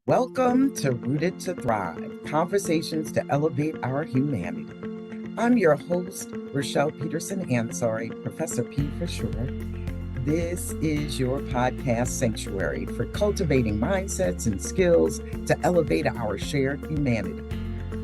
Welcome to Rooted to Thrive, conversations to elevate our humanity. I'm your host, Rochelle Peterson-Ansari, Professor P for short. This is your podcast sanctuary for cultivating mindsets and skills to elevate our shared humanity.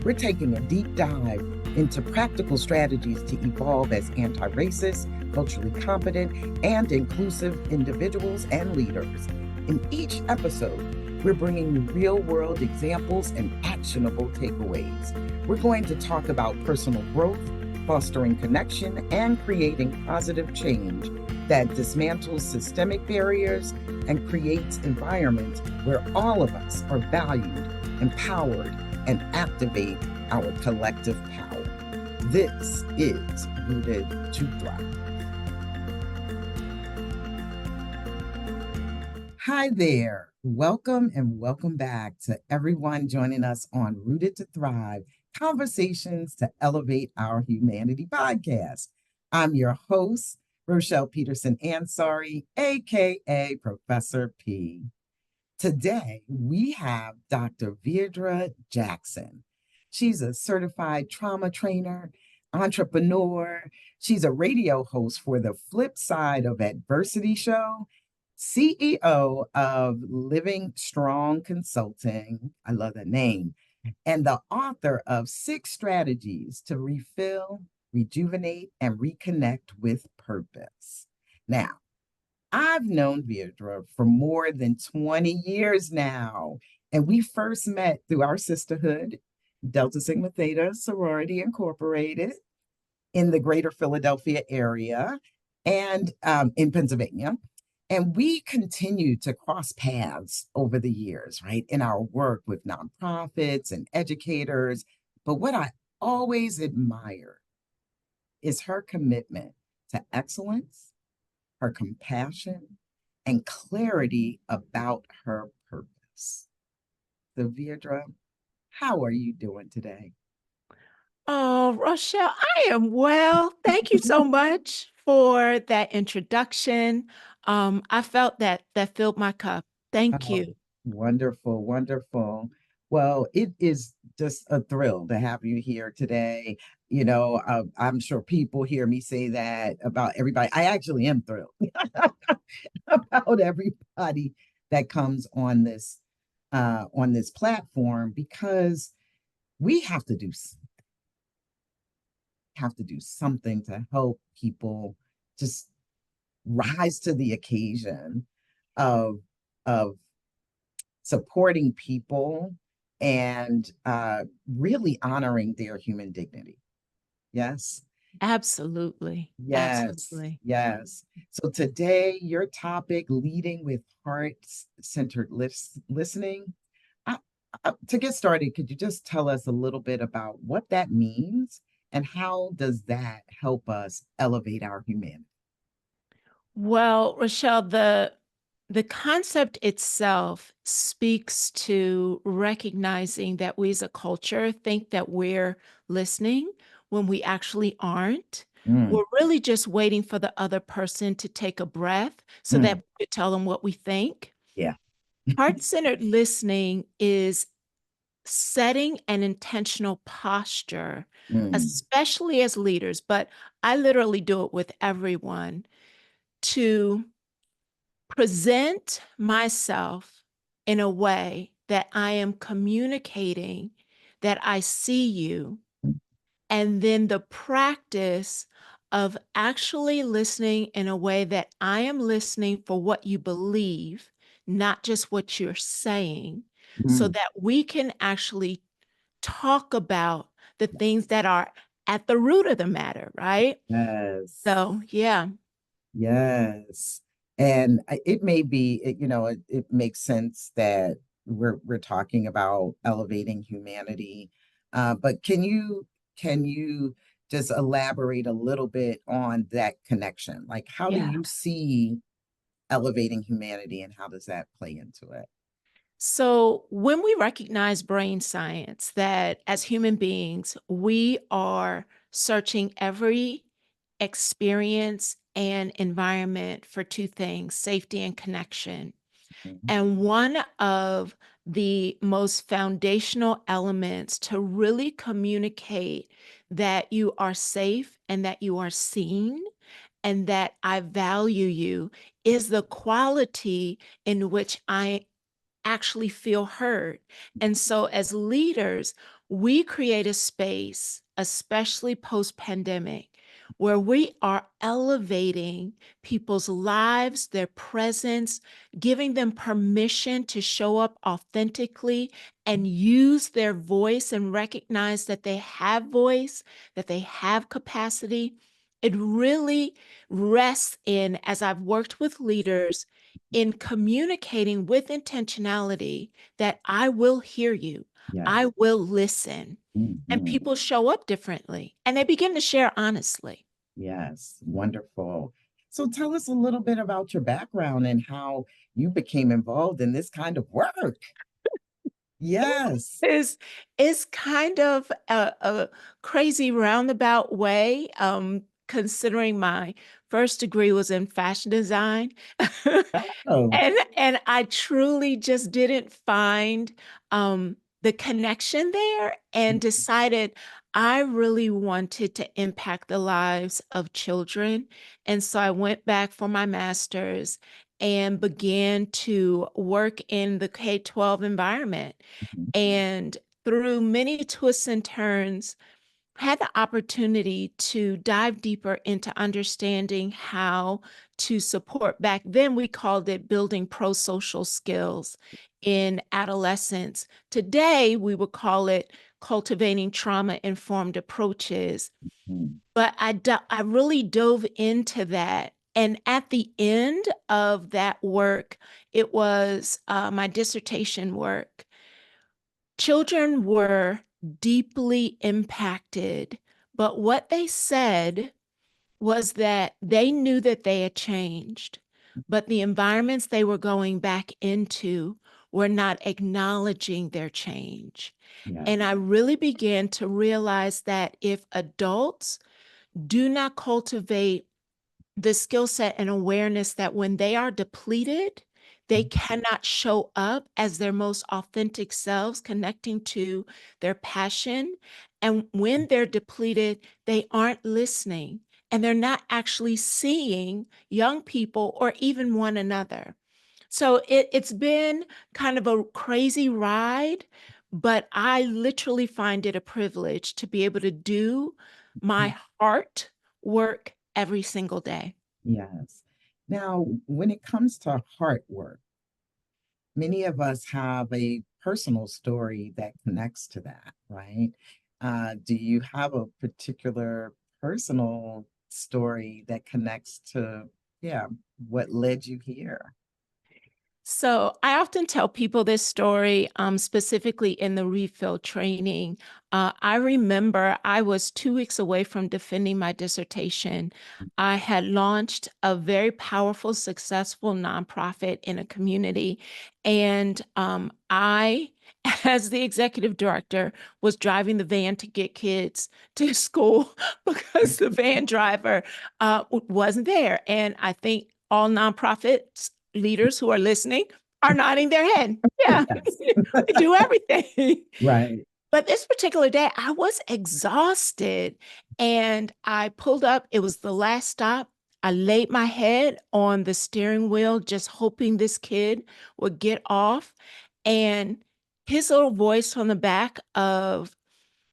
We're taking a deep dive into practical strategies to evolve as anti-racist, culturally competent, and inclusive individuals and leaders. In each episode, we're bringing you real-world examples and actionable takeaways. We're going to talk about personal growth, fostering connection, and creating positive change that dismantles systemic barriers and creates environments where all of us are valued, empowered, and activate our collective power. This is Rooted to Thrive. Hi there. Welcome and welcome back to everyone joining us on Rooted to Thrive, Conversations to Elevate Our Humanity podcast. I'm your host, Rochelle Peterson-Ansari, aka Professor P. Today, we have Dr. Veirdre Jackson. She's a certified trauma trainer, entrepreneur. She's a radio host for the Flipside of Adversity show, CEO of Living Strong Consulting. I love that name. And the author of 6 strategies to refill, rejuvenate, and reconnect with purpose. Now, I've known Veirdre for more than 20 years now, and we first met through our sisterhood, Delta Sigma Theta Sorority Incorporated, in the greater Philadelphia area and in Pennsylvania. And we continue to cross paths over the years, right, in our work with nonprofits and educators. But what I always admire is her commitment to excellence, her compassion, and clarity about her purpose. So, Veirdre, how are you doing today? Oh, Rochelle, I am well. Thank you so much for that introduction. I felt that filled my cup. Thank Oh, you. wonderful, wonderful. Well, it is just a thrill to have you here today. I'm sure people hear me say that about everybody. I actually am thrilled about everybody that comes on this platform because we have to do something to help people just rise to the occasion of of supporting people and really honoring their human dignity. Yes. Absolutely. Yes, Absolutely. yes. So today, your topic, leading with heart-centered listening. I, to get started, could you just tell us a little bit about what that means and how does that help us elevate our humanity? Well, Rochelle, the concept itself speaks to recognizing that we as a culture think that we're listening when we actually aren't. Mm, We're really just waiting for the other person to take a breath so that mm, we could tell them what we think. yeah. Heart-centered listening is setting an intentional posture, Mm, especially as leaders, but I literally do it with everyone, to present myself in a way that I am communicating that I see you, and then the practice of actually listening in a way that I am listening for what you believe, not just what you're saying, so mm. that we can actually talk about the things that are at the root of the matter, right? Yes. So, yeah. Yes. And it may be, it makes sense that we're talking about elevating humanity. But can you just elaborate a little bit on that connection? Like, how do Yeah. you see elevating humanity and how does that play into it? So, when we recognize brain science, that as human beings, we are searching every experience and environment for two things: safety and connection. Mhm. And one of the most foundational elements to really communicate that you are safe and that you are seen and that I value you is the quality in which I actually feel heard. And so, as leaders, we create a space, especially post pandemic, where we are elevating people's lives, their presence, giving them permission to show up authentically and use their voice and recognize that they have voice, that they have capacity. It really rests in, as I've worked with leaders, in communicating with intentionality that I will hear you, I Yes. will listen, and Mhm. people show up differently and they begin to share honestly. Yes. Wonderful. So tell us a little bit about your background and how you became involved in this kind of work. Yes. is is kind of a crazy roundabout way, considering my first degree was in fashion design. Oh. And I truly just didn't find the connection there and decided I really wanted to impact the lives of children. And so I went back for my master's and began to work in the K-12 environment. Mhm. And through many twists and turns, had the opportunity to dive deeper into understanding how to support. Back then, we called it building pro social skills in adolescence. Today, we would call it cultivating trauma informed approaches. Mhm. But I really dove into that. And at the end of that work, it was my dissertation work. Children were deeply impacted, but what they said was that they knew that they had changed, but the environments they were going back into were not acknowledging their change. And Yes. I really began to realize that if adults do not cultivate the skill set and awareness that when they are depleted, they cannot show up as their most authentic selves, connecting to their passion. And when they're depleted, they aren't listening and they're not actually seeing young people or even one another. So it's been kind of a crazy ride, but I literally find it a privilege to be able to do my heart work every single day. Yes. Now, when it comes to heart work, many of us have a personal story that connects to that, right? Do you have a particular personal story that connects to, yeah, what led you here? So I often tell people this story, specifically in the refill training. I remember I was 2 weeks away from defending my dissertation. I had launched a very powerful, successful nonprofit in a community, and I, as the executive director, was driving the van to get kids to school because the van driver wasn't there. And I think all nonprofits leaders who are listening are nodding their head. Yeah, Yes. we do everything. Right. But this particular day, I was exhausted and I pulled up. It was the last stop. I laid my head on the steering wheel, just hoping this kid would get off. And his little voice from the back of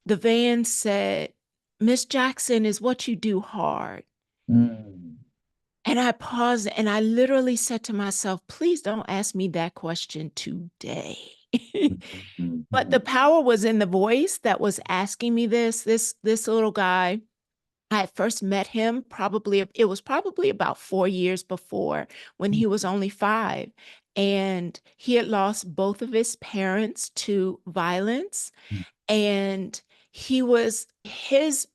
the van said, "Miss Jackson, is what you do hard?" Mm. And I paused and I literally said to myself, please don't ask me that question today. But the Mhm. power was in the voice that was asking me this. This little guy, I had first met him probably, it was probably about 4 years before when he was only 5. And he had lost both of his parents to violence. And he was his,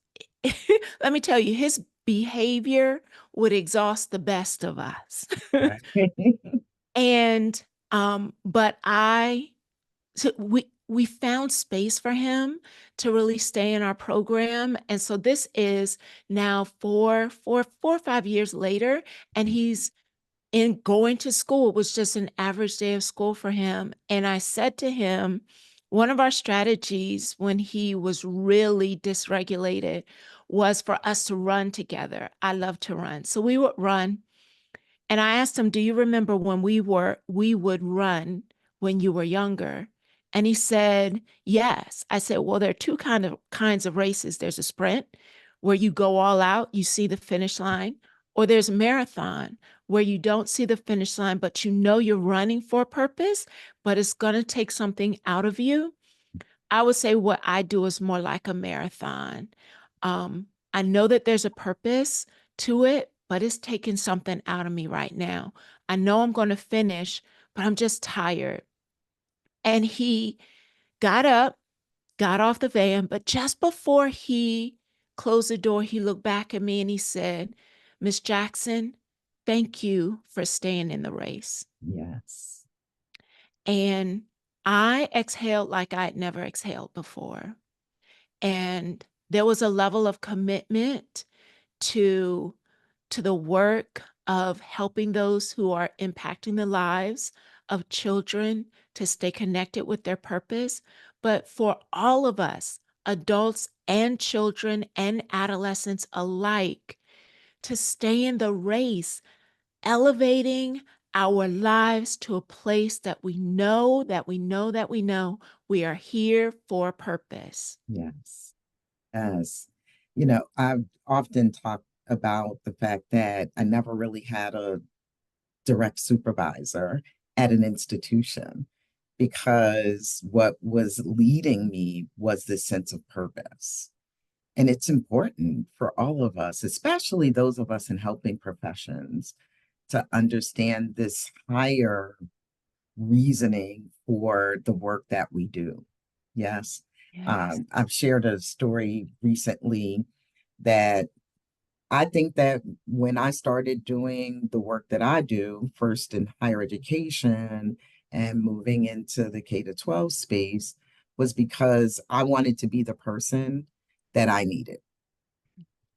let me tell you, his behavior would exhaust the best of us. Right. And but I so we found space for him to really stay in our program. And so this is now 4 or 5 years later, and he's in going to school, it was just an average day of school for him. And I said to him, one of our strategies when he was really dysregulated was for us to run together. I love to run. So we would run. And I asked him, "Do you remember when we would run when you were younger?" And he said, "Yes." I said, "Well, there are two kinds of races. There's a sprint where you go all out, you see the finish line, or there's a marathon where you don't see the finish line, but you know you're running for a purpose, but it's going to take something out of you." I would say what I do is more like a marathon. I know that there's a purpose to it, but it's taking something out of me right now. I know I'm going to finish, but I'm just tired. And he got up, got off the van, but just before he closed the door, he looked back at me and he said, "Miss Jackson, thank you for staying in the race." Yes. And I exhaled like I'd never exhaled before. And there was a level of commitment to the work of helping those who are impacting the lives of children to stay connected with their purpose. But for all of us, adults and children and adolescents alike, to stay in the race, elevating our lives to a place that we know, that we know, that we know we are here for a purpose. Yes. Yes. You know, I've often talked about the fact that I never really had a direct supervisor at an institution because what was leading me was this sense of purpose. And it's important for all of us, especially those of us in helping professions, to understand this higher reasoning for the work that we do. Yes. Yes. I've shared a story recently that I think that when I started doing the work that I do, first in higher education and moving into the K to 12 space, was because I wanted to be the person that I needed,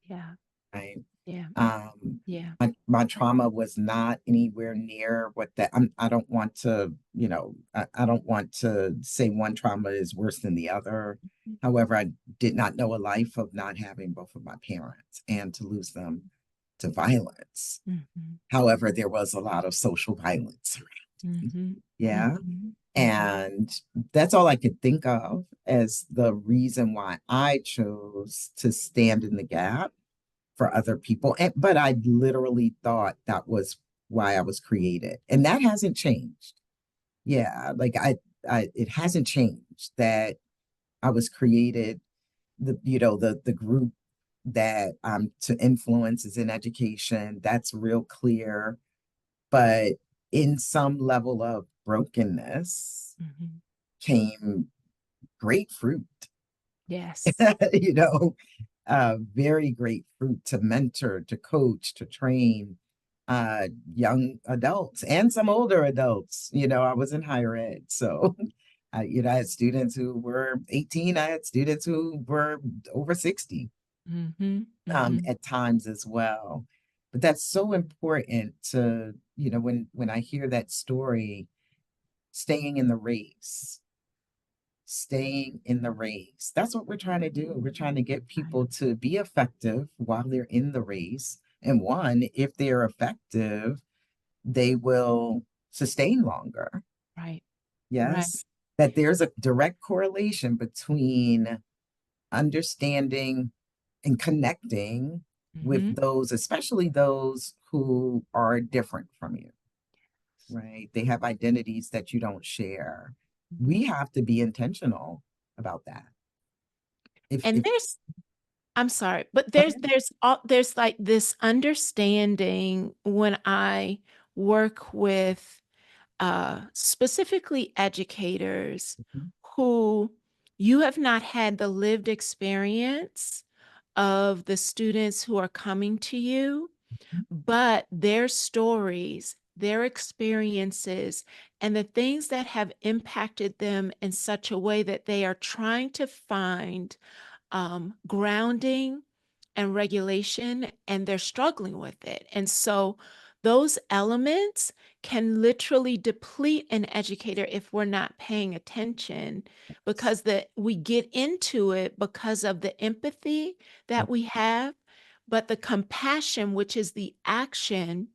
Yeah. right? Yeah. Um, Yeah. my trauma was not anywhere near what that I don't want to, I don't want to say one trauma is worse than the other. However, I did not know a life of not having both of my parents and to lose them to violence. Mhm. However, there was a lot of social violence. Mhm. Yeah. Mhm. Mhm. And that's all I could think of as the reason why I chose to stand in the gap for other people. But I literally thought that was why I was created. And that hasn't changed. Yeah, like it hasn't changed that I was created, the group that I'm to influence is in education. That's real clear. But in some level of brokenness Mhm. came great fruit, Yes. you know, very great fruit to mentor, to coach, to train young adults and some older adults. I was in higher ed, so I had students who were 18. I had students who were over 60 Mhm. Mhm. at times as well. But that's so important to, when I hear that story, staying in the race, staying in the race. That's what we're trying to do. We're trying to get Right. people to be effective while they're in the race. And one, if they're effective, they will sustain longer. Right. Right. Yes. That there's a direct correlation between understanding and connecting with Mhm. those, especially those who are different from you, right? They have identities that you don't share. Mhm. We have to be intentional about that. And If there's I'm sorry, but Okay. there's like this understanding when I work with specifically educators Mhm. who you have not had the lived experience of the students who are coming to you, but their stories, their experiences, and the things that have impacted them in such a way that they are trying to find grounding and regulation, and they're struggling with it. And so those elements can literally deplete an educator if we're not paying attention, because we get into it because of the empathy that we have, but the compassion, which is the action,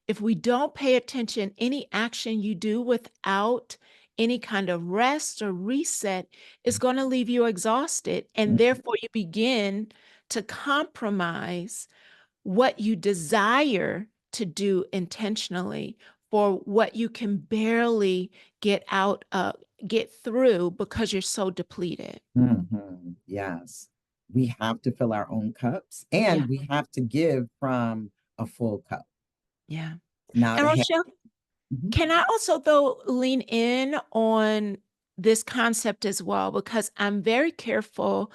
if we don't pay attention, any action you do without any kind of rest or reset is going to leave you exhausted, and therefore you begin to compromise what you desire to do intentionally for what you can barely get through because you're so depleted. Yes. We have to fill our own cups Yeah, and we have to give from a full cup, yeah. not And a half. Rochelle, Mhm. can I also though lean in on this concept as well? Because I'm very careful,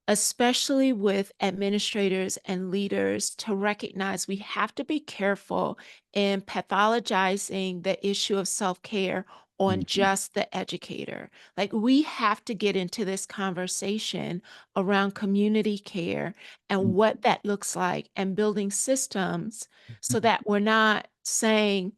especially with administrators and leaders, to recognize we have to be careful in pathologizing the issue of self-care on Mhm. just the educator. Like, we have to get into this conversation around community care and Mhm. what that looks like, and building systems so that we're not saying,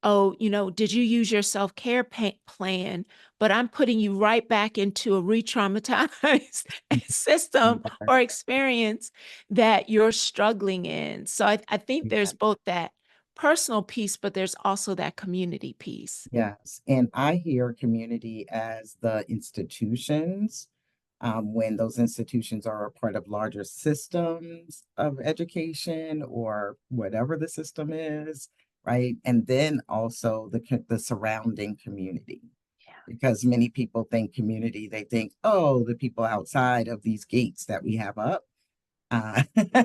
oh, did you use your self-care plan? But I'm putting you right back into a re-traumatized system Mhm. or experience that you're struggling in. So I think Yeah. there's both that personal piece, but there's also that community piece. Yes. And I hear community as the institutions, when those institutions are a part of larger systems of education or whatever the system is, right? And then also the surrounding community. Because many people think community, they think, oh, the people outside of these gates that we have up. Uh,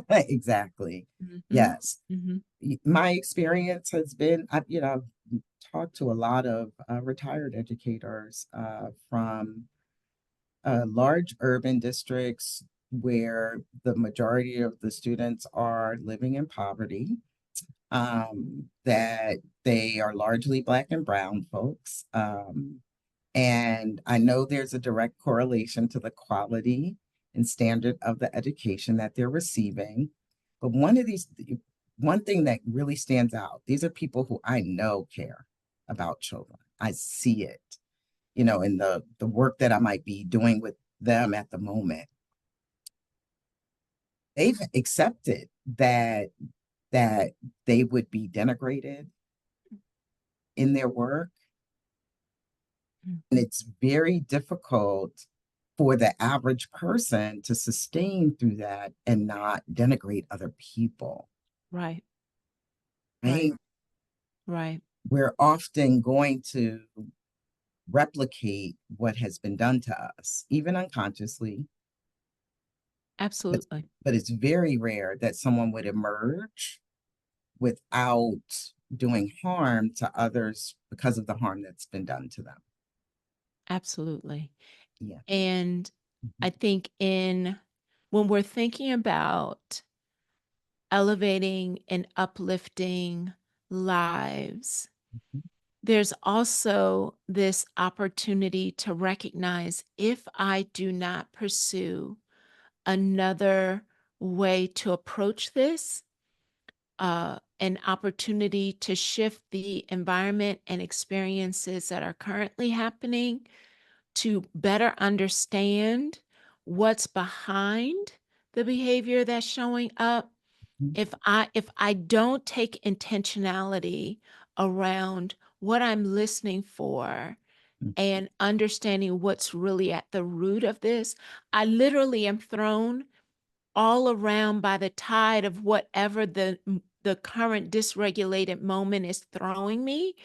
exactly. Mhm, Yes. mhm. My experience has been, I've talked to a lot of retired educators from large urban districts where the majority of the students are living in poverty, that they are largely Black and Brown folks. And I know there's a direct correlation to the quality and standard of the education that they're receiving. But one thing that really stands out, these are people who I know care about children. I see it, in the work that I might be doing with them at the moment. They've accepted that they would be denigrated in their work. And Mhm. it's very difficult for the average person to sustain through that and not denigrate other people, Right, right, right? right. We're often going to replicate what has been done to us, even unconsciously, but, Absolutely. but it's very rare that someone would emerge without doing harm to others because of the harm that's been done to them. Absolutely. Yeah. And Mhm. I think when we're thinking about elevating and uplifting lives, there's also this opportunity to recognize, if I do not pursue another way to approach this, an opportunity to shift the environment and experiences that are currently happening, to better understand what's behind the behavior that's showing up. Mhm. If I don't take intentionality around what I'm listening for and understanding what's really at the root of this, I literally am thrown all around by the tide of whatever the current dysregulated moment is throwing me.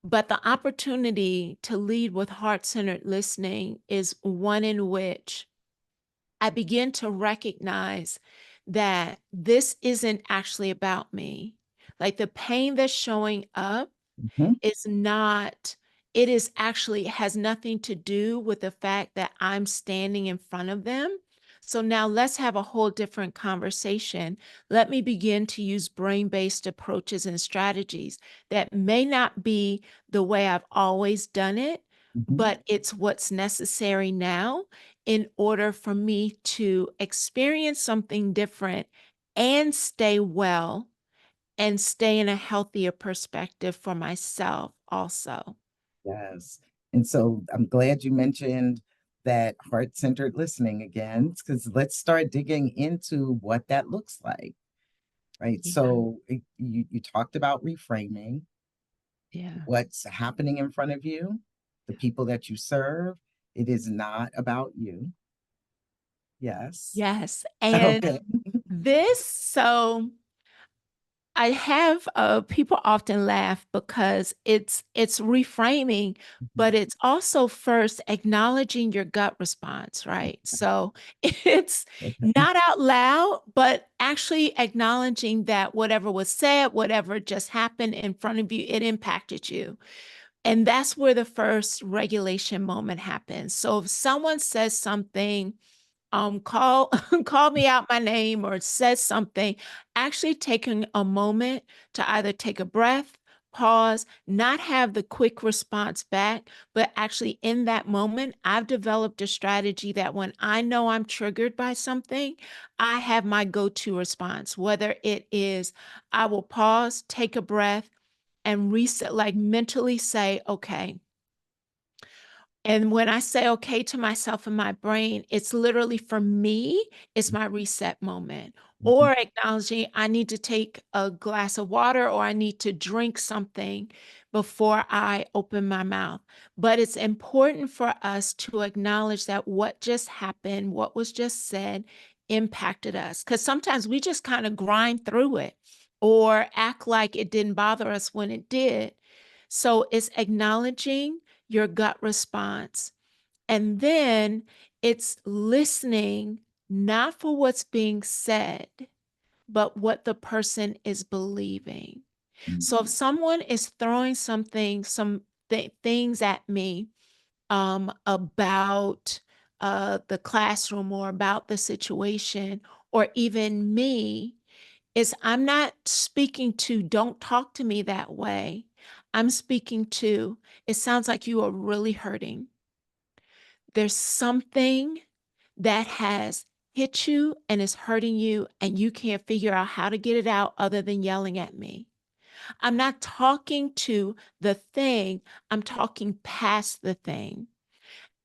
But the opportunity to lead with heart-centered listening is one in which I begin to recognize that this isn't actually about me. Like, the pain that's showing up Mhm. is not, it is actually has nothing to do with the fact that I'm standing in front of them. So now let's have a whole different conversation. Let me begin to use brain-based approaches and strategies that may not be the way I've always done it, Mhm. but it's what's necessary now in order for me to experience something different and stay well and stay in a healthier perspective for myself also. Yes. And so I'm glad you mentioned that heart-centered listening again, because let's start digging into what that looks like, right? Yeah. So you talked about reframing Yeah. what's happening in front of you, the people that you serve. It is not about you. Yes. Yes. And Okay. so I have people often laugh because it's reframing, but it's also first acknowledging your gut response, right? So it's Okay. not out loud, but actually acknowledging that whatever was said, whatever just happened in front of you, it impacted you. And that's where the first regulation moment happens. So if someone says something, call call me out my name or says something, actually taking a moment to either take a breath, pause, not have the quick response back, but actually in that moment, I've developed a strategy that when I know I'm triggered by something, I have my go-to response, whether it is I will pause, take a breath, and reset, like mentally say, okay, and when I say okay to myself in my brain, it's literally for me, it's my reset moment. Mhm. Or acknowledging I need to take a glass of water or I need to drink something before I open my mouth. But it's important for us to acknowledge that what just happened, what was just said, impacted us. Because sometimes we just kind of grind through it or act like it didn't bother us when it did. So it's acknowledging your gut response. And then it's listening not for what's being said, but what the person is believing. So if someone is throwing things at me about the classroom or about the situation, or even me, is I'm not speaking to don't talk to me that way. I'm speaking to it sounds like you are really hurting. There's something that has hit you and is hurting you, and you can't figure out how to get it out other than yelling at me. I'm not talking to the thing, I'm talking past the thing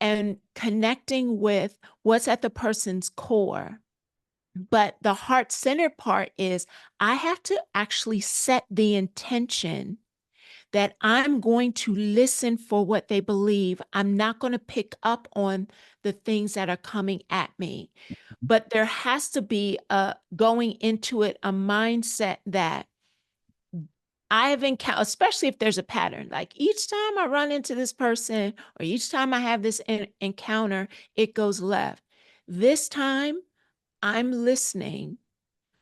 and connecting with what's at the person's core. But the heart centered part is I have to actually set the intention that I'm going to listen for what they believe. I'm not going to pick up on the things that are coming at me. But there has to be a going into it a mindset that I have encountered, especially if there's a pattern. Like each time I run into this person or each time I have this encounter, it goes left. This time I'm listening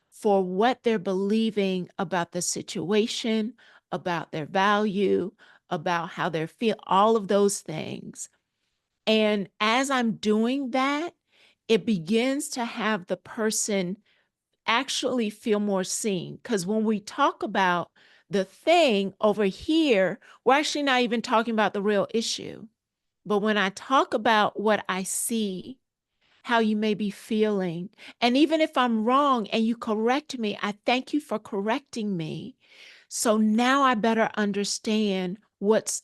for what they're believing about the situation, about their value, about how they're feel, all of those things. And as I'm doing that, it begins to have the person actually feel more seen. Because when we talk about the thing over here, we're actually not even talking about the real issue. But when I talk about what I see, how you may be feeling. And even if I'm wrong and you correct me, I thank you for correcting me. So now I better understand what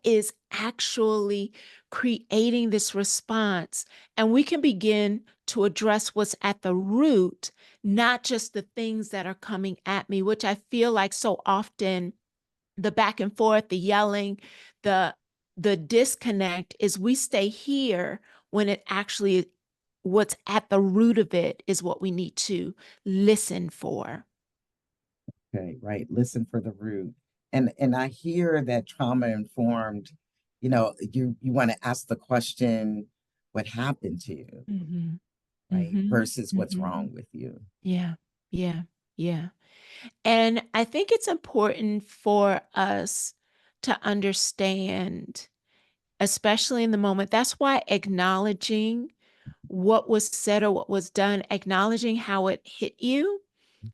is actually creating this response. And we can begin to address what's at the root, not just the things that are coming at me, which I feel like so often the back and forth, the yelling, the the disconnect is we stay here when it actually what's at the root of it is what we need to listen for. Okay, right. Listen for the root. And I hear that trauma informed, you want to ask the question, what happened to you, Mhm. right? Mhm. Versus what's Mhm. wrong with you. Yeah. Yeah. Yeah. And I think it's important for us to understand, especially in the moment. That's why acknowledging what was said or what was done, acknowledging how it hit you,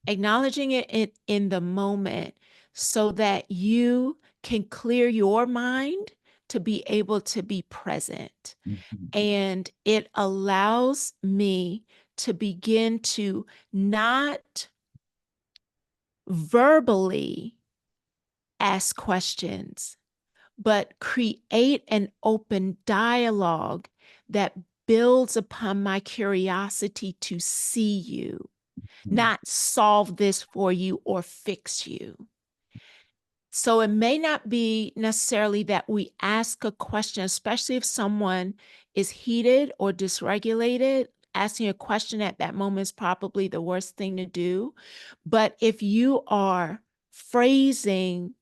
acknowledging it in the moment so that you can clear your mind to be able to be present. Mhm. And it allows me to begin to not verbally ask questions, but create an open dialogue that builds upon my curiosity to see you, Mhm. not solve this for you or fix you. So it may not be necessarily that we ask a question, especially if someone is heated or dysregulated. Asking a question at that moment is probably the worst thing to do. But if you are phrasing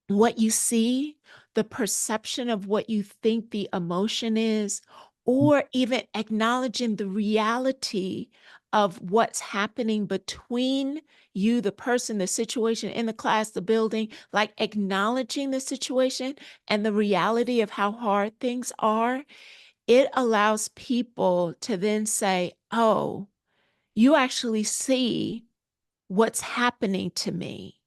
what you see, the perception of what you think the emotion is, or even acknowledging the reality of what's happening between you, the person, the situation in the class, the building, like acknowledging the situation and the reality of how hard things are, it allows people to then say, oh, you actually see what's happening to me,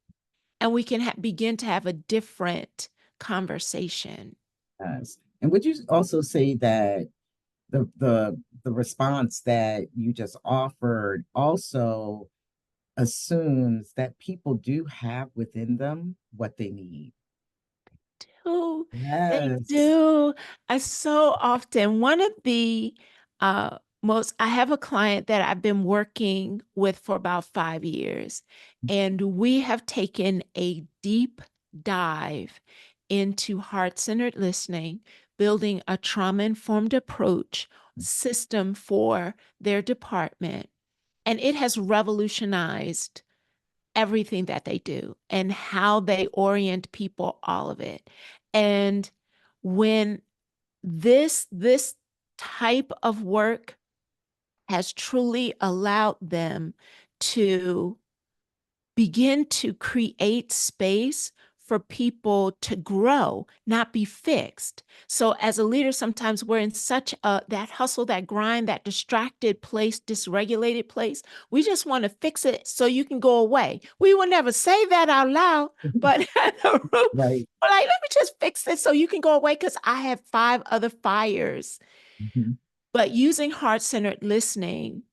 and we can begin to have a different conversation. Yes. And would you also say that the response that you just offered also assumes that people do have within them what they need? Do they Yes. do? I so often one of the most I have a client that I've been working with for about 5 years, and we have taken a deep dive into heart-centered listening, building a trauma-informed approach system for their department, and it has revolutionized everything that they do and how they orient people, all of it. And when this type of work has truly allowed them to begin to create space for people to grow, not be fixed. So as a leader, sometimes we're in such a that hustle, that grind, that distracted place, dysregulated place. We just want to fix it so you can go away. We will never say that out loud, but at the root, Right. we're like, let me just fix this so you can go away because I have 5 other fires. Mhm. But using heart-centered listening,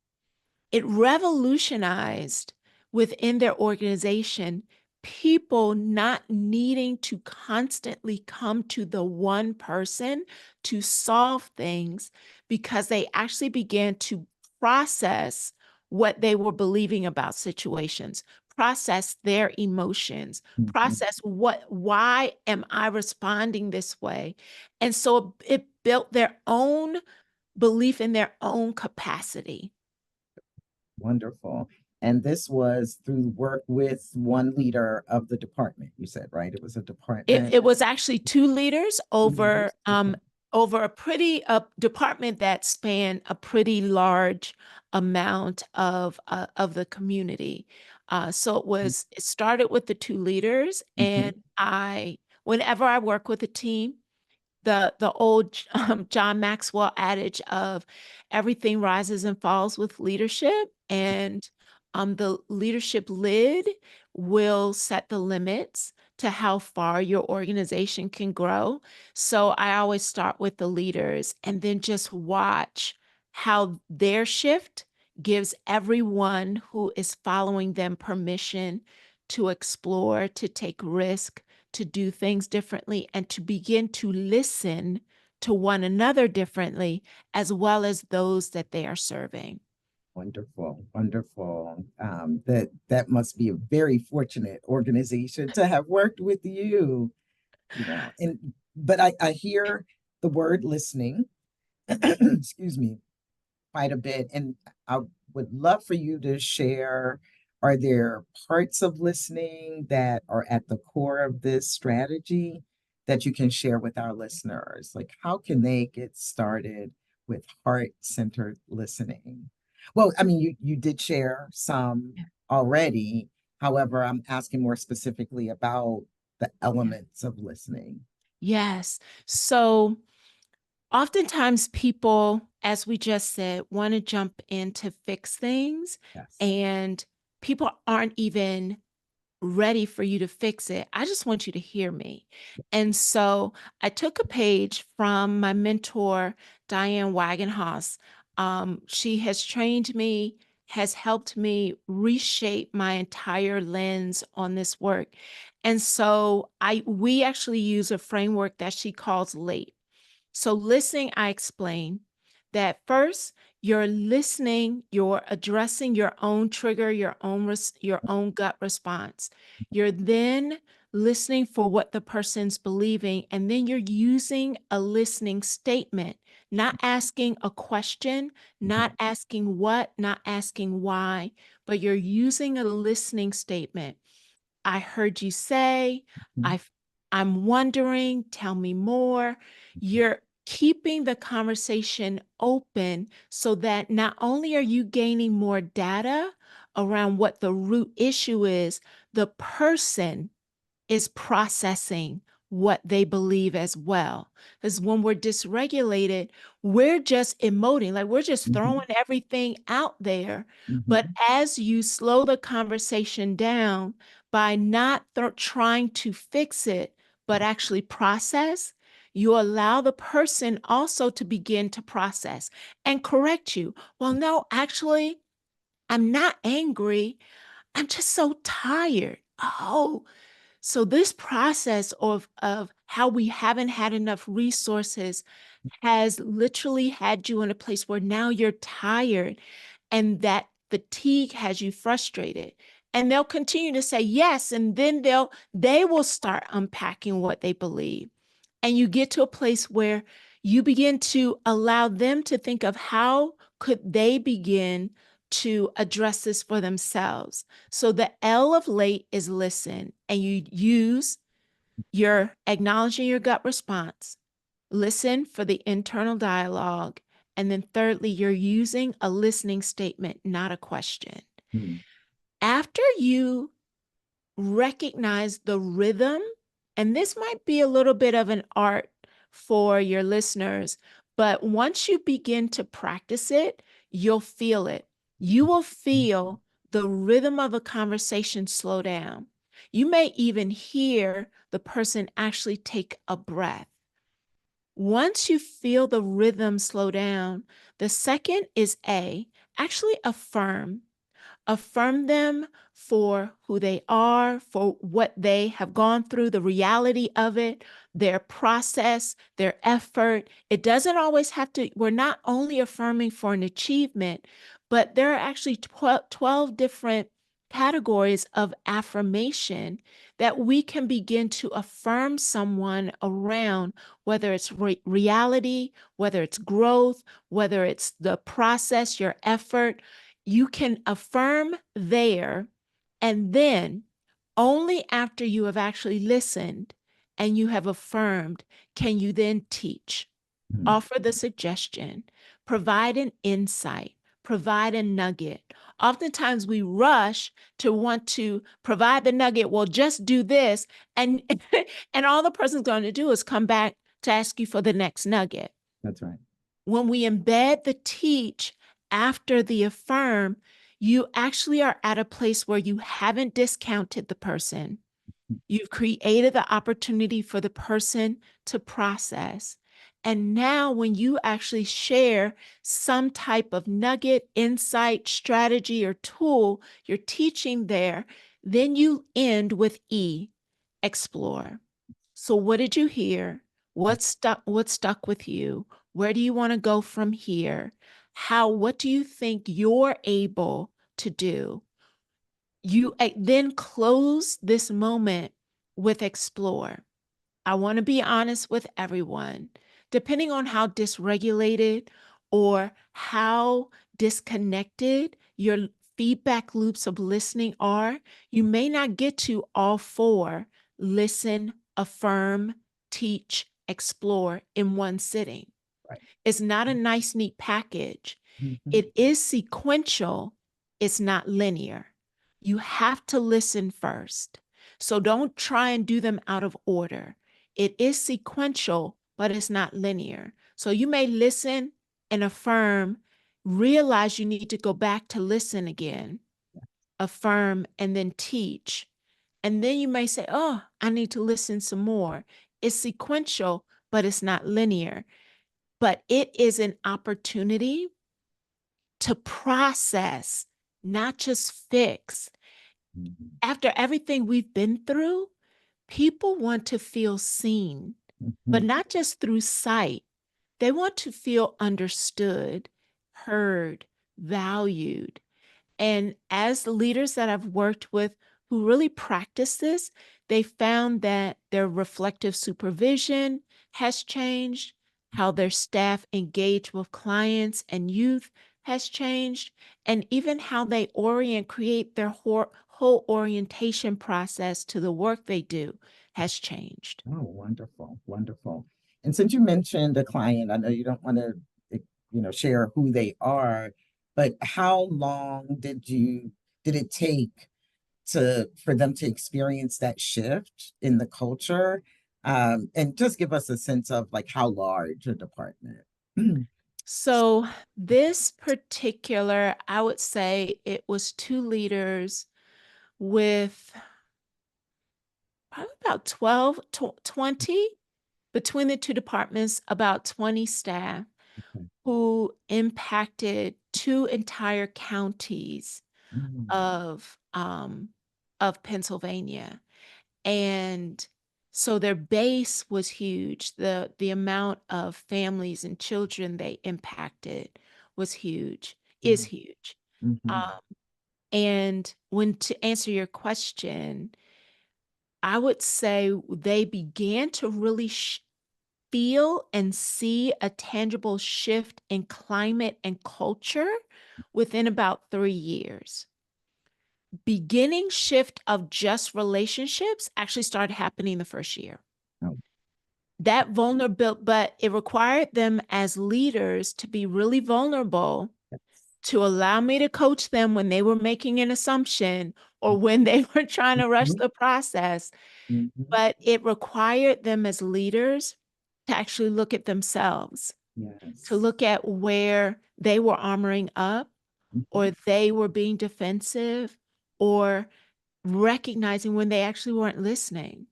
it revolutionized within their organization people not needing to constantly come to the one person to solve things, because they actually began to process what they were believing about situations, process their emotions, Mhm. process why am I responding this way? And so it built their own belief in their own capacity. Wonderful. And this was through work with one leader of the department, you said, right? It was a It, department, it was actually two leaders two leaders. Okay. over a pretty department that spanned a pretty large amount of the community. So it started with the two leaders, Mhm. and whenever I work with a team, the old John Maxwell adage of everything rises and falls with leadership, and the leadership lid will set the limits to how far your organization can grow. So I always start with the leaders and then just watch how their shift gives everyone who is following them permission to explore, to take risk, to do things differently, and to begin to listen to one another differently, as well as those that they are serving. Wonderful, wonderful. That must be a very fortunate organization to have worked with you, and but I hear the word listening, excuse me, quite a bit. And I would love for you to share, are there parts of listening that are at the core of this strategy that you can share with our listeners? Like, how can they get started with heart-centered listening? Well, I mean, you did share some already. However, I'm asking more specifically about the elements of listening. Yes. So oftentimes people, as we just said, want to jump in to fix things, Yes. and people aren't even ready for you to fix it. I just want you to hear me. And so I took a page from my mentor, Diane Wagenhaus. She has trained me has helped me reshape my entire lens on this work. And so we actually use a framework that she calls LATE. So listening, I explain that first, you're listening, you're addressing your own trigger, your own gut response. You're then listening for what the person's believing, and then you're using a listening statement, not asking a question, not asking what, not asking why, but you're using a listening statement. I heard you say, Mhm. I I'm wondering, tell me more. You're keeping the conversation open so that not only are you gaining more data around what the root issue is, the person is processing what they believe as well. Because when we're dysregulated, we're just emoting, like we're just Mhm. throwing everything out there. But Mhm. as you slow the conversation down by not trying to fix it, but actually process, you allow the person also to begin to process and correct you. Well, no, actually, I'm not angry. I'm just so tired. Oh, so this process of how we haven't had enough resources has literally had you in a place where now you're tired, and that fatigue has you frustrated. And they'll continue to say yes, and then they will start unpacking what they believe. And you get to a place where you begin to allow them to think of how could they begin to address this for themselves. So the L of late is listen, and you use your acknowledging your gut response, listen for the internal dialogue, and then thirdly, you're using a listening statement, not a question. Mhm. After you recognize the rhythm, and this might be a little bit of an art for your listeners, but once you begin to practice it, you'll feel it. You will feel the rhythm of a conversation slow down. You may even hear the person actually take a breath. Once you feel the rhythm slow down, the second is actually affirm. Affirm them for who they are, for what they have gone through, the reality of it, their process, their effort. It doesn't always have to, we're not only affirming for an achievement, but there are actually 12 different categories of affirmation that we can begin to affirm someone around, whether it's reality, whether it's growth, whether it's the process, your effort. You can affirm there, and then only after you have actually listened and you have affirmed can you then teach, Mhm. offer the suggestion, provide an insight, provide a nugget. Oftentimes we rush to want to provide the nugget, well, just do this, and and all the person's going to do is come back to ask you for the next nugget. That's right. When we embed the teach after the affirm, you actually are at a place where you haven't discounted the person. You've created the opportunity for the person to process. And now, when you actually share some type of nugget, insight, strategy, or tool you're teaching there, then you end with explore. So what did you hear? What stuck with you? Where do you want to go from here? What do you think you're able to do? You then close this moment with explore. I want to be honest with everyone. Depending on how dysregulated or how disconnected your feedback loops of listening are, you may not get to all four: listen, affirm, teach, explore in one sitting. Right. It's not a nice, neat package. Mhm. It is sequential, it's not linear. You have to listen first. So don't try and do them out of order. It is sequential, but it's not linear. So you may listen and affirm, realize you need to go back to listen again, affirm, and then teach. And then you may say, oh, I need to listen some more. It's sequential, but it's not linear. But it is an opportunity to process not just fix. Mhm. After everything we've been through, people want to feel seen, but Mhm. not just through sight. They want to feel understood, heard, valued. And as the leaders that I've worked with who really practice this, they found that their reflective supervision has changed, how their staff engage with clients and youth has changed, and even how they create their whole orientation process to the work they do has changed. Oh, wonderful, wonderful. And since you mentioned a client, I know you don't want to, share who they are, but how long did it take for them to experience that shift in the culture? And just give us a sense of like how large a department. So, this particular, I would say it was two leaders with probably about 12 to 20 between the two departments, about 20 staff Okay. who impacted two entire counties Mm, of um of Pennsylvania. And so their base was huge. The amount of families and children they impacted was huge, is mm, huge. mhm, Um, and when to answer your question, I would say they began to really feel and see a tangible shift in climate and culture within about 3 years. Beginning shift of just relationships actually started happening the first year. oh, That vulnerable, but it required them as leaders to be really vulnerable, yes. to allow me to coach them when they were making an assumption or when they were trying to rush Mhm, the process. mhm, But it required them as leaders to actually look at themselves, to yes. look at where they were armoring up Mhm, or they were being defensive or recognizing when they actually weren't listening.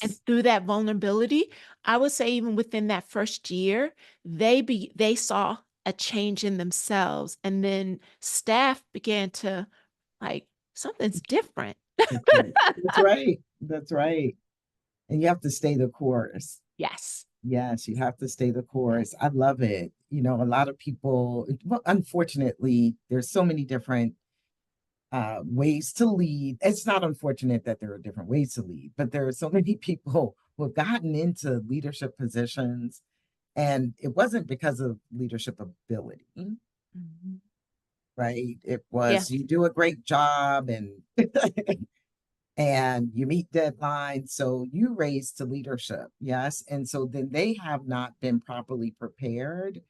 And yes. through that vulnerability, I would say even within that first year, they saw a change in themselves, and then staff began to like, "Something's different." That's right. That's right. That's right. And you have to stay the course. Yes. Yes, you have to stay the course. I love it. A lot of people, well, unfortunately, there's so many different ways to lead. It's not unfortunate that there are different ways to lead, but there are so many people who have gotten into leadership positions, and it wasn't because of leadership ability, Mhm. right? It Yeah. was you do a great job and and you meet deadlines, so you raise to leadership, yes. And so then they have not been properly prepared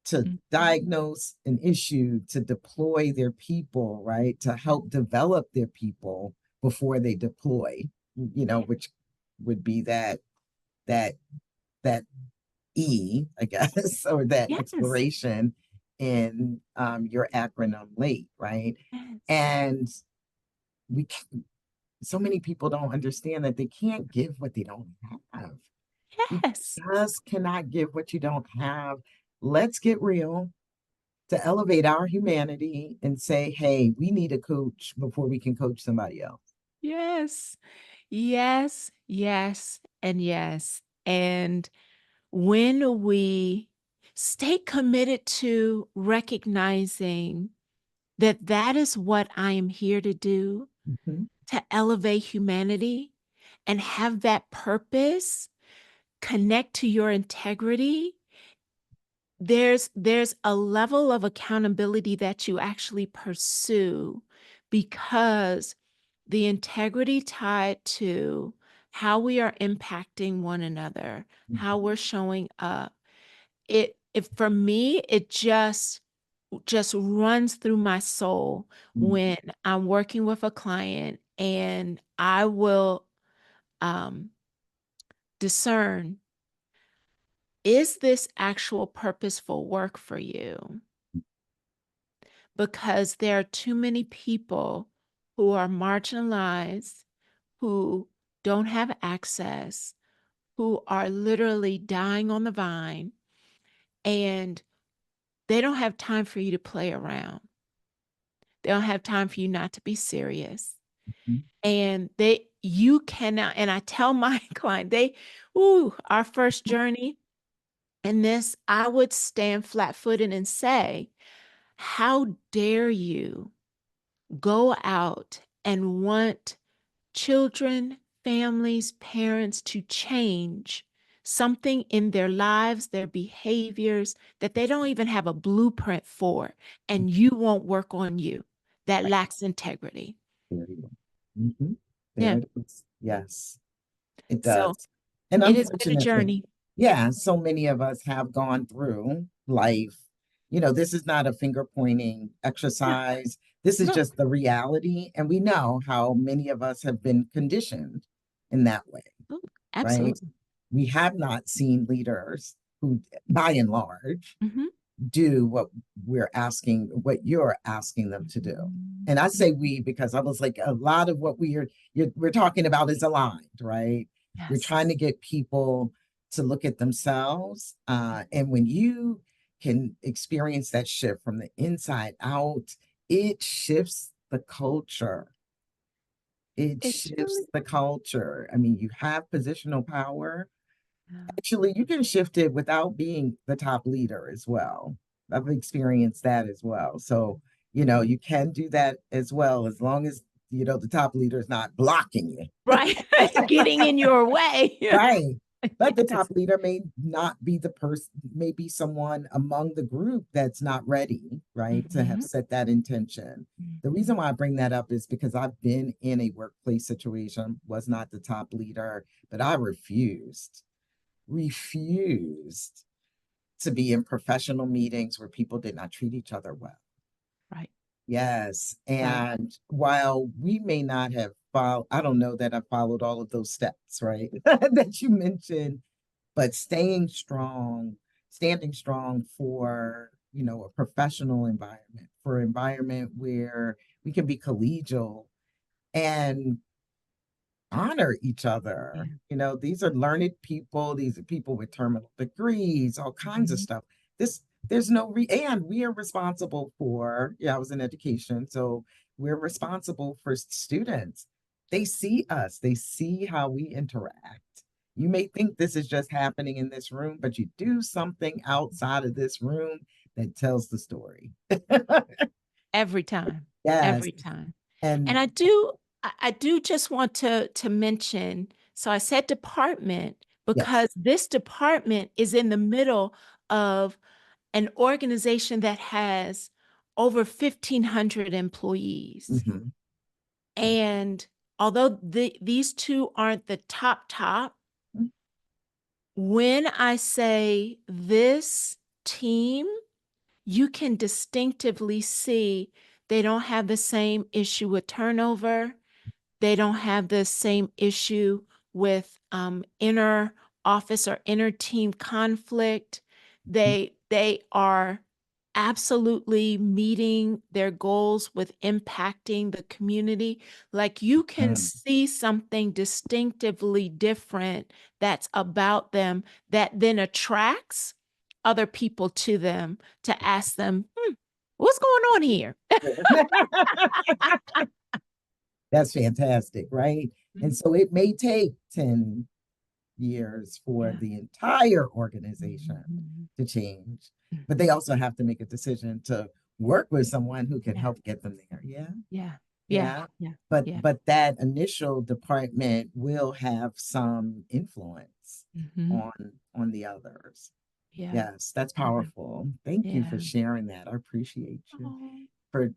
to Mhm. diagnose an issue, to deploy their people, right? To help develop their people before they deploy, Yeah. which would be that that I guess, or that Yes. exploration in your acronym late, right? Yes. And we so many people don't understand that they can't give what they don't have. You Yes. just cannot give what you don't have. Let's get real to elevate our humanity and say, hey, we need a coach before we can coach somebody else. Yes. Yes. Yes. And yes. And when we stay committed to recognizing that that is what I am here to do, Mhm, to elevate humanity and have that purpose, connect to your integrity, there's a level of accountability that you actually pursue because the integrity tied to how we are impacting one another, how mhm, we're showing up. It for me, it just runs through my soul mhm, when I'm working with a client and I will um, discern, is this actual purposeful work for you? Because there are too many people who are marginalized, who don't have access, who are literally dying on the vine, and they don't have time for you to play around. They don't have time for you not to be serious. Mhm. And you cannot, and I tell my client, our first journey in this, I would stand flat-footed and say, how dare you go out and want children, families, parents to change something in their lives, their behaviors that they don't even have a blueprint for, and you won't work on you. That Right. lacks integrity. There you go. Mhm. There Yeah. it is. Yes, it So does. And it has been a unfortunately, journey. yeah, so many of us have gone through life. This is not a finger pointing Yeah. exercise. This is No. just the reality. And we know how many of us have been conditioned in that way, Ooh, right? absolutely. We have not seen leaders who, by and large, Mhm. do what you're asking them to do. And I say we because I was like, a lot of what we're talking about is aligned, right? We're trying Yes. to get people to look at themselves. And when you can experience that shift from the inside out, it shifts the culture. It It shifts truly. the culture. I mean, you have positional power. Yeah. Actually, you can shift it without being the top leader as well. I've experienced that as well. So, you can do that as well, as long as, the top leader is not blocking you. Right. Getting in your way. Right. But the Yes. top leader may not be the person, may be someone among the group that's not ready, right, to have Mhm. set that intention. The reason Mhm. why I bring that up is because I've been in a workplace situation, was not the top leader, but I refused to be in professional meetings where people did not treat each other well. Right. Yes. Right. And while we may not have followed, I don't know that I followed all of those steps, right, that you mentioned, but standing strong for, a professional environment, for an environment where we can be collegial and honor each other. Yeah. These are learned people, these are people with terminal degrees, all kinds of Mhm. stuff. This there's no and we are responsible for, yeah, I was in education, so we're responsible for students. They see us, they see how we interact. You may think this is just happening in this room, but you do something outside of this room that tells the story. Every time. Yes. Every time. And And I do just want to mention, so I said department yes. because this department is in the middle of an organization that has over 1,500 employees. Mhm. Yeah. And although these two aren't the top, when I say this team, you can distinctively see they don't have the same issue with turnover. They don't have the same issue with inner office or inner team conflict. They are absolutely meeting their goals with impacting the community. Like you can Mhm. see something distinctively different that's about them that then attracts other people to them to ask them, what's going on here? That's fantastic, right? And Mhm. so it may take 10 years for Yeah. the entire organization Mhm. to change, but they Mhm. also have to make a decision to work with someone who can Yeah. help get them there. Yeah. Yeah. Yeah. Yeah. Yeah. But Yeah. but that initial department will have some influence Mhm. on the others. Yeah. Yes, that's Yeah. powerful. Thank you for Yeah. sharing that. I appreciate you Oh,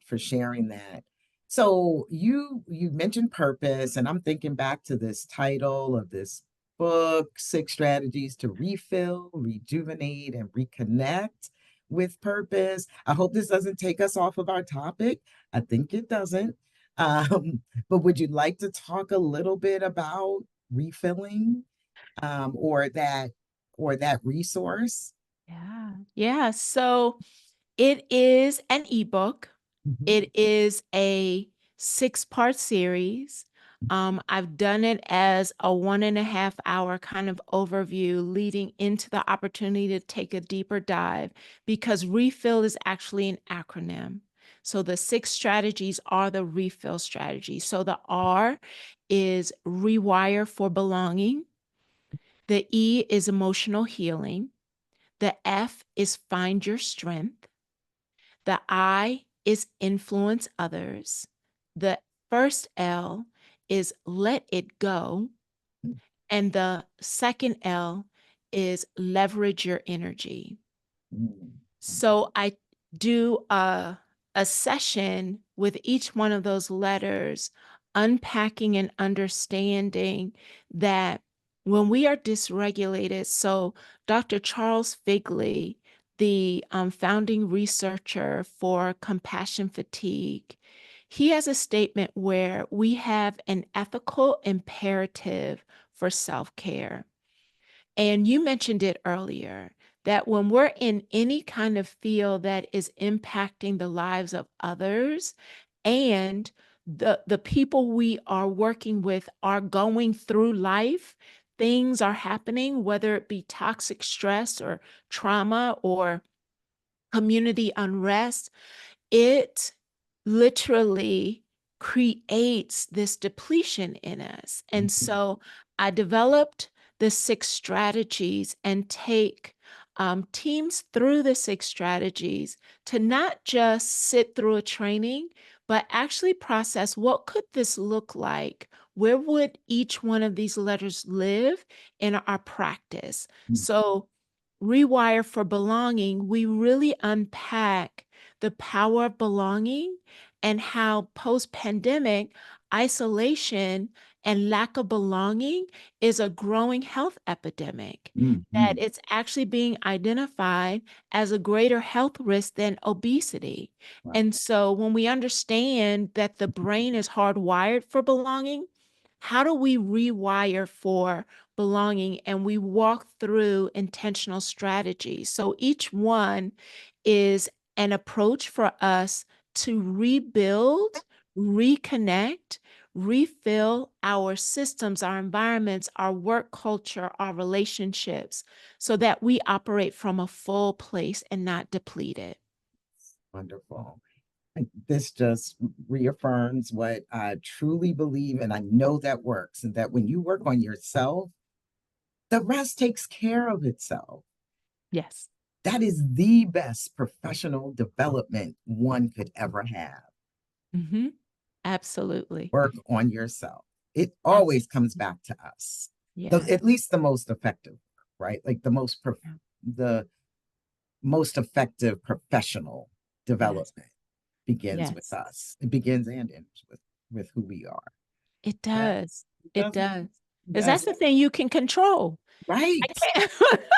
for sharing that. So you mentioned purpose, and I'm thinking back to this title of this book, Six Strategies to Refill, Rejuvenate, and Reconnect with Purpose. I hope this doesn't take us off of our topic. I think it doesn't. But would you like to talk a little bit about refilling, or that resource? yeah. Yeah. So it is an ebook. Mhm. It is a 6-part series. I've done it as a 1.5 hour kind of overview leading into the opportunity to take a deeper dive because refill is actually an acronym. So the 6 strategies are the refill strategies. So the R is rewire for belonging. The E is emotional healing. The F is find your strength. The I is influence others. The first L is let it go. And the second L is leverage your energy. Mm. So I do a session with each one of those letters, unpacking and understanding that when we are dysregulated, so Dr. Charles Figley, the founding researcher for compassion fatigue, he has a statement where we have an ethical imperative for self-care. And you mentioned it earlier that when we're in any kind of field that is impacting the lives of others and the people we are working with are going through life, things are happening, whether it be toxic stress or trauma or community unrest, it literally creates this depletion in us. And Mhm. so I developed the 6 strategies and take teams through the 6 strategies to not just sit through a training, but actually process what could this look like? Where would each one of these letters live in our practice? Mm. So rewire for belonging, we really unpack the power of belonging and how post-pandemic isolation and lack of belonging is a growing health epidemic, that Mhm. it's actually being identified as a greater health risk than obesity. Wow. And so when we understand that the brain is hardwired for belonging, how do we rewire for belonging? And we walk through intentional strategies. So each one is an approach for us to rebuild, reconnect, refill our systems, our environments, our work culture, our relationships, so that we operate from a full place and not depleted. Wonderful. This just reaffirms what I truly believe, and I know that works, and that when you work on yourself, the rest takes care of itself. Yes. That is the best professional development one could ever have. Mm-hmm. Absolutely. Work on yourself. It always Absolutely. comes back to us. Yes. At least the most effective, right? Like the most effective professional Yes. development begins with Yes. us. It begins and ends with who we are. It Yes, does. it It does. does. Because that's Yes, the thing you can control. I right,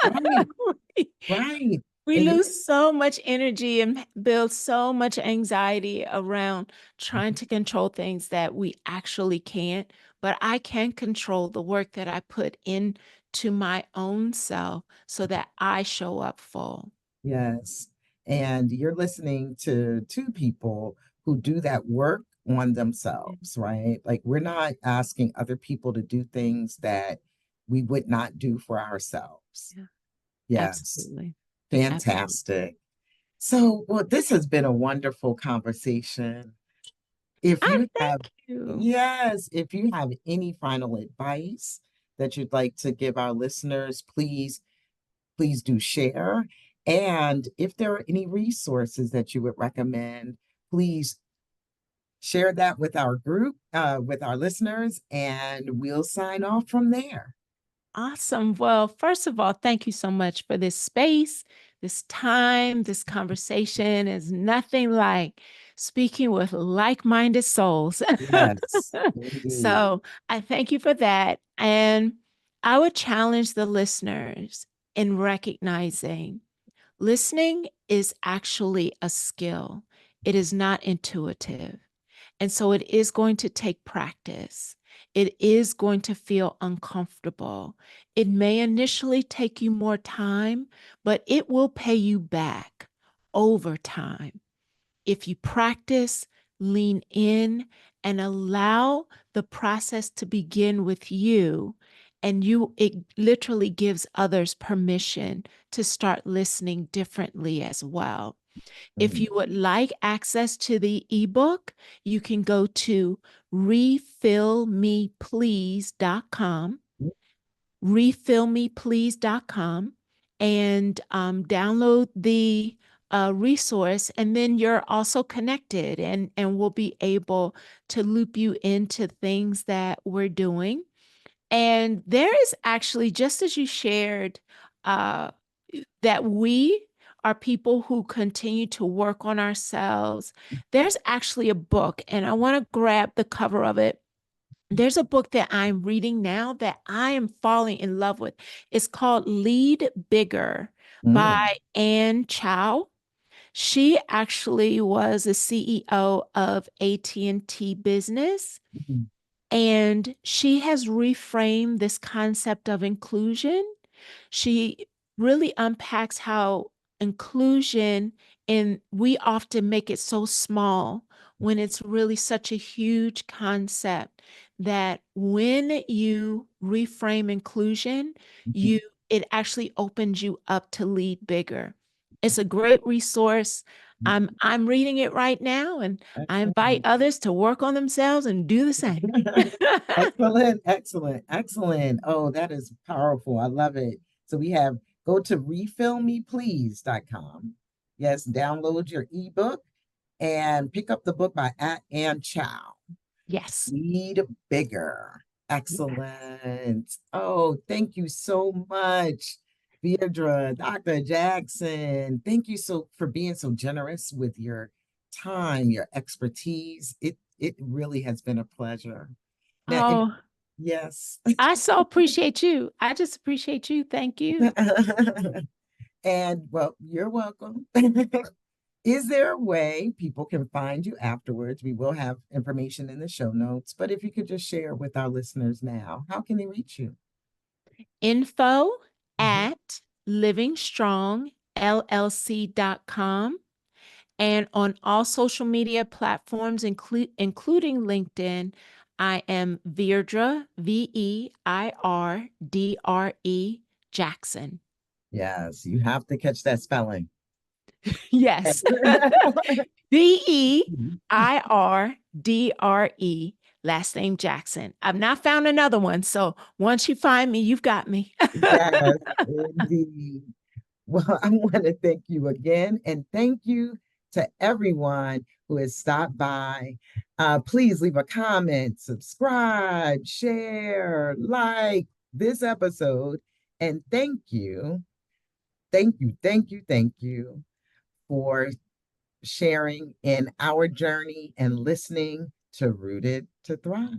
right, can't. right. We And lose so much energy and build so much anxiety around trying to control things that we actually can't. But I can control the work that I put into my own self so that I show up full. yes, and you're listening to two people who do that work on Yeah. themselves, right? Like we're not asking other people to do things that we would not do for ourselves. Yeah. Yes, Absolutely. Absolutely. fantastic. So, well, this has been a wonderful conversation. If Ah, you have, thank you. yes, if you have any final advice that you'd like to give our listeners, please do share. And if there are any resources that you would recommend, please share that with our group, with our listeners, and we'll sign off from there. Awesome. Well, first of all, thank you so much for this space, this time, this conversation is nothing like speaking with like-minded souls. Yes, indeed. So I thank you for that. And I would challenge the listeners in recognizing listening is actually a skill. It is not intuitive. And so it is going to take practice. It is going to feel uncomfortable. It may initially take you more time, but it will pay you back over time. If you practice, lean in, and allow the process to begin with you, and it literally gives others permission to start listening differently as well. If Mm, you would like access to the ebook, you can go to refillmeplease.com, refillmeplease.com, and download the resource. And then you're also connected, and we'll be able to loop you into things that we're doing. And there is actually, just as you shared, uh, that we are people who continue to work on ourselves. There's actually a book, and I want to grab the cover of it. There's a book that I'm reading now that I am falling in love with. It's called Lead Bigger by mm, Ann Chow. She actually was the CEO of AT&T Business, mm, and she has reframed this concept of inclusion. She really unpacks how inclusion, and we often make it so small when it's really such a huge concept, that when you reframe inclusion, mhm, you it actually opens you up to lead bigger. It's a great resource. mhm. I'm reading it right now, and I invite Excellent. others to work on themselves and do the same. Excellent, excellent, excellent. Oh, that is powerful. I love it. So we have go to refillmeplease.com. Yes, download your ebook and pick up the book by Ann Chow. Yes. Lead Bigger. Excellent. Oh, thank you so much, Veirdre, Dr. Jackson. Thank you so for being so generous with your time, your expertise. It really has been a pleasure. Now, Oh, yes. I so appreciate you. I just appreciate you. Thank you. And well, you're welcome. Is there a way people can find you afterwards? We will have information in the show notes, but if you could just share with our listeners now, how can they reach you? Info Mhm. at livingstrongllc.com, and on all social media platforms, including LinkedIn, I am Veirdre, Veirdre Jackson. Yes, you have to catch that spelling. Yes. Veirdre, last name Jackson. I've not found another one. So once you find me, you've got me. Yes, indeed. Well, I want to thank you again, and thank you to everyone who has stopped by. Please leave a comment, subscribe, share, like this episode, and thank you for sharing in our journey and listening to Rooted to Thrive.